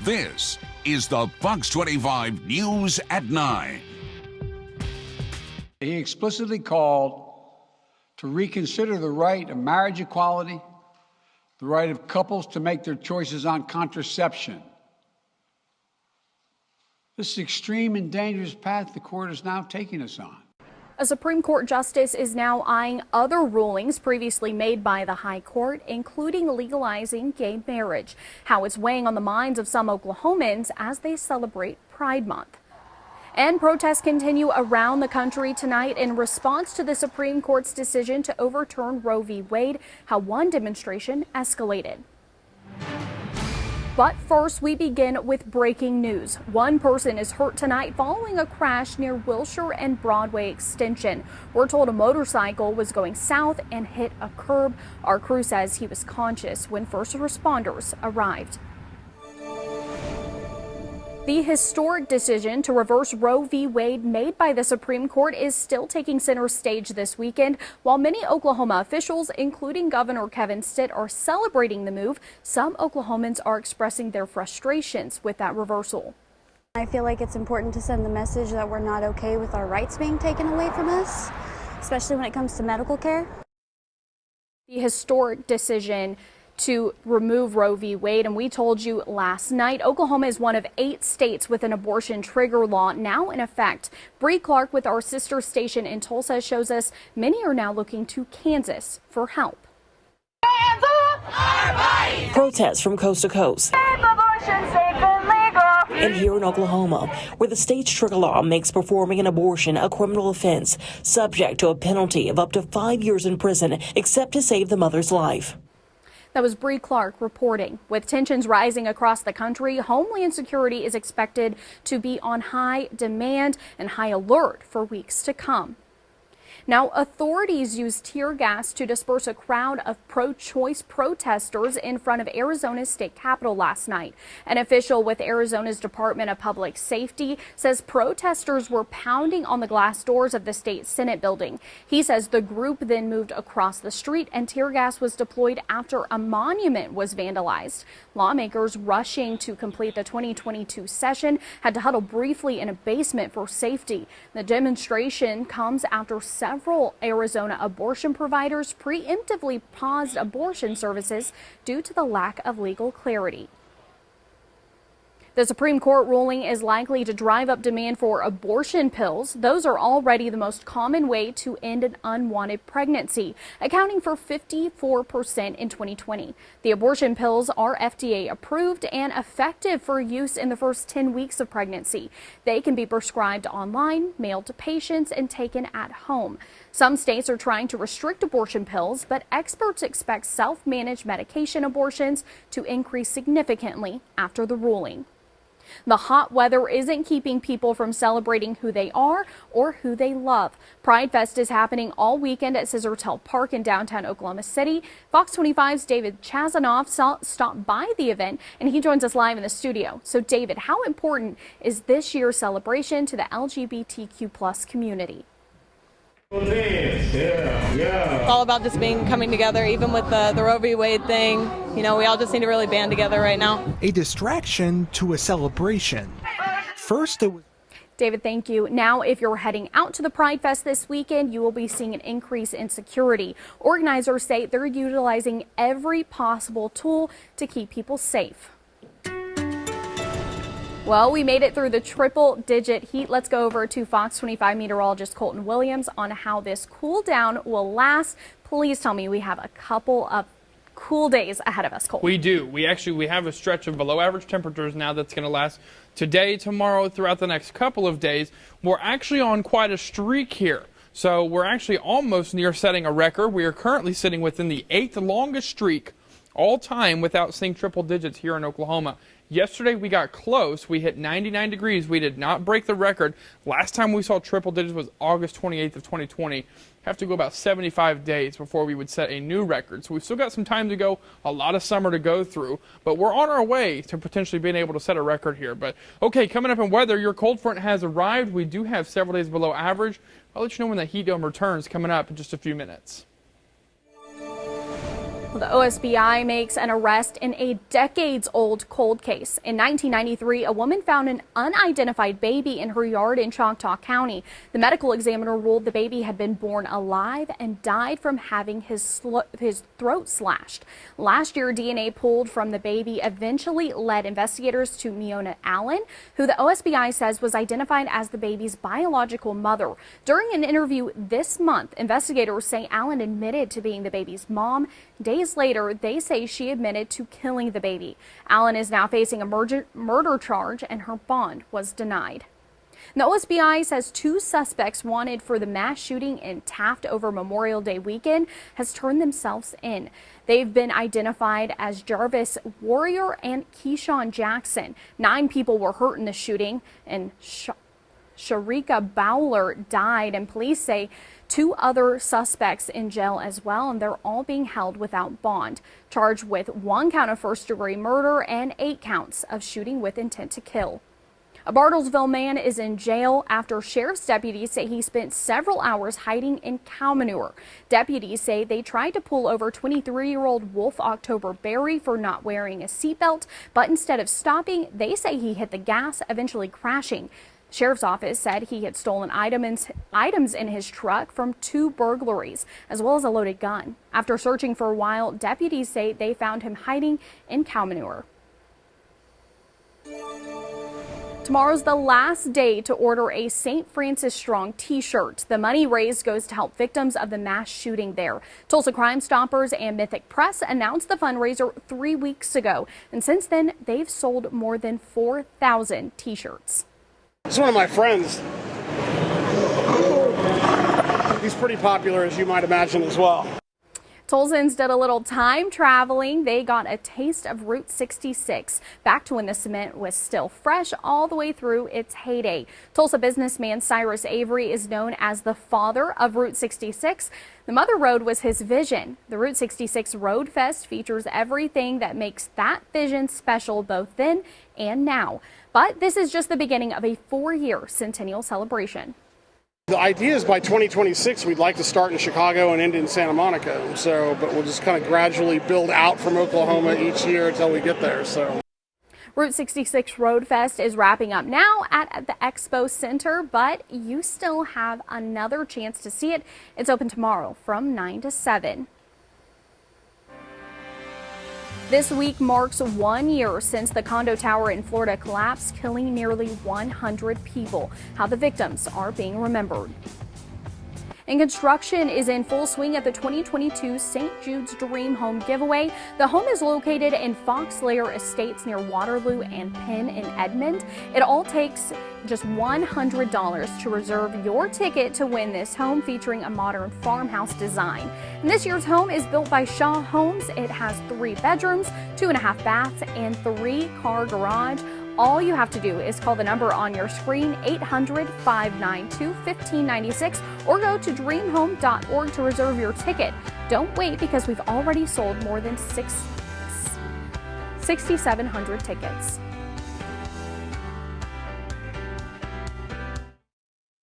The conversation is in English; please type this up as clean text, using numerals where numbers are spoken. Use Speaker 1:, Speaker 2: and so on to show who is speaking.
Speaker 1: This is the Fox 25 News at 9.
Speaker 2: He explicitly called to reconsider the right of marriage equality, the right of couples to make their choices on contraception. This is extreme and dangerous path the court is now taking us on.
Speaker 3: A Supreme Court justice is now eyeing other rulings previously made by the High Court, including legalizing gay marriage, how it's weighing on the minds of some Oklahomans as they celebrate Pride Month. And protests continue around the country tonight in response to the Supreme Court's decision to overturn Roe v. Wade, how one demonstration escalated. But first, we begin with breaking news. One person is hurt tonight following a crash near Wilshire and Broadway Extension. We're told a motorcycle was going south and hit a curb. Our crew says he was conscious when first responders arrived. The historic decision to reverse Roe v. Wade made by the Supreme Court is still taking center stage this weekend. While many Oklahoma officials, including Governor Kevin Stitt, are celebrating the move, some Oklahomans are expressing their frustrations with that reversal.
Speaker 4: I feel like it's important to send the message that we're not okay with our rights being taken away from us, especially when it comes to medical care.
Speaker 3: The historic decision to remove Roe v. Wade, and we told you last night, Oklahoma is one of 8 states with an abortion trigger law now in effect. Bree Clark with our sister station in Tulsa shows us many are now looking to Kansas for help.
Speaker 5: Hands up! Our bodies!
Speaker 6: Protests from coast to coast.
Speaker 5: Keep abortion safe and legal.
Speaker 6: And here in Oklahoma, where the state's trigger law makes performing an abortion a criminal offense, subject to a penalty of up to 5 years in prison, except to save the mother's life.
Speaker 3: That was Bree Clark reporting. With tensions rising across the country, Homeland Security is expected to be on high demand and high alert for weeks to come. Now, authorities used tear gas to disperse a crowd of pro-choice protesters in front of Arizona's state capitol last night. An official with Arizona's Department of Public Safety says protesters were pounding on the glass doors of the state Senate building. He says the group then moved across the street and tear gas was deployed after a monument was vandalized. Lawmakers rushing to complete the 2022 session had to huddle briefly in a basement for safety. The demonstration comes after several Arizona abortion providers preemptively paused abortion services due to the lack of legal clarity. The Supreme Court ruling is likely to drive up demand for abortion pills. Those are already the most common way to end an unwanted pregnancy, accounting for 54% in 2020. The abortion pills are FDA approved and effective for use in the first 10 weeks of pregnancy. They can be prescribed online, mailed to patients, and taken at home. Some states are trying to restrict abortion pills, but experts expect self-managed medication abortions to increase significantly after the ruling. The hot weather isn't keeping people from celebrating who they are or who they love. Pride Fest is happening all weekend at Scissortail Park in downtown Oklahoma City. Fox 25's David Chazanoff stopped by the event, and he joins us live in the studio. So, David, how important is this year's celebration to the LGBTQ+ community?
Speaker 7: It's all about just coming together, even with the Roe v. Wade thing. You know, we all just need to really band together right now.
Speaker 8: A distraction to a celebration. First, it was
Speaker 3: David, thank you. Now, if you're heading out to the Pride Fest this weekend, you will be seeing an increase in security. Organizers say they're utilizing every possible tool to keep people safe. Well, we made it through the triple-digit heat. Let's go over to Fox 25 meteorologist Colton Williams on how this cool down will last. Please tell me we have a couple of cool days ahead of us, Colton.
Speaker 9: We do. We have a stretch of below average temperatures now that's going to last today, tomorrow, throughout the next couple of days. We're actually on quite a streak here. So we're actually almost near setting a record. We are currently sitting within the 8th longest streak all time without seeing triple digits here in Oklahoma. Yesterday we got close. We hit 99 degrees. We did not break the record. Last time we saw triple digits was August 28th of 2020. Have to go about 75 days before we would set a new record. So we've still got some time to go, a lot of summer to go through, but we're on our way to potentially being able to set a record here. But okay, coming up in weather, your cold front has arrived. We do have several days below average. I'll let you know when the heat dome returns coming up in just a few minutes.
Speaker 3: The OSBI makes an arrest in a decades-old cold case. In 1993, a woman found an unidentified baby in her yard in Choctaw County. The medical examiner ruled the baby had been born alive and died from having his throat slashed. Last year, DNA pulled from the baby eventually led investigators to Miona Allen, who the OSBI says was identified as the baby's biological mother. During an interview this month, investigators say Allen admitted to being the baby's mom. Days later, they say she admitted to killing the baby. Allen is now facing a murder charge, and her bond was denied. The OSBI says 2 suspects wanted for the mass shooting in Taft over Memorial Day weekend has turned themselves in. They've been identified as Jarvis Warrior and Keyshawn Jackson. 9 people were hurt in the shooting, and Sharika Bowler died, and police say 2 other suspects in jail as well, and they're all being held without bond, charged with 1 count of first-degree murder and 8 counts of shooting with intent to kill. A Bartlesville man is in jail after sheriff's deputies say he spent several hours hiding in cow manure. Deputies say they tried to pull over 23-year-old Wolf October Berry for not wearing a seatbelt, but instead of stopping, they say he hit the gas, eventually crashing. Sheriff's office said he had stolen items in his truck from 2 burglaries, as well as a loaded gun. After searching for a while, deputies say they found him hiding in cow manure. Tomorrow's the last day to order a St. Francis Strong t-shirt. The money raised goes to help victims of the mass shooting there. Tulsa Crime Stoppers and Mythic Press announced the fundraiser 3 weeks ago, and since then, they've sold more than 4,000 t-shirts.
Speaker 10: It's one of my friends. He's pretty popular, as you might imagine, as well.
Speaker 3: Tulsans did a little time traveling. They got a taste of Route 66, back to when the cement was still fresh all the way through its heyday. Tulsa businessman Cyrus Avery is known as the father of Route 66. The Mother Road was his vision. The Route 66 Road Fest features everything that makes that vision special both then and now. But this is just the beginning of a 4-year centennial celebration.
Speaker 10: The idea is by 2026, we'd like to start in Chicago and end in Santa Monica. But we'll just kind of gradually build out from Oklahoma each year until we get there.
Speaker 3: Route 66 Road Fest is wrapping up now at the Expo Center, but you still have another chance to see it. It's open tomorrow from 9 to 7. This week marks 1 year since the condo tower in Florida collapsed, killing nearly 100 people. How the victims are being remembered. And construction is in full swing at the 2022 St. Jude's Dream Home giveaway. The home is located in Fox Lair Estates near Waterloo and Penn in Edmond. It all takes just $100 to reserve your ticket to win this home, featuring a modern farmhouse design. And this year's home is built by Shaw Homes. It has 3 bedrooms, 2.5 baths, and 3-car garage. All you have to do is call the number on your screen, 800-592-1596, or go to dreamhome.org to reserve your ticket. Don't wait, because we've already sold more than 6,700 tickets.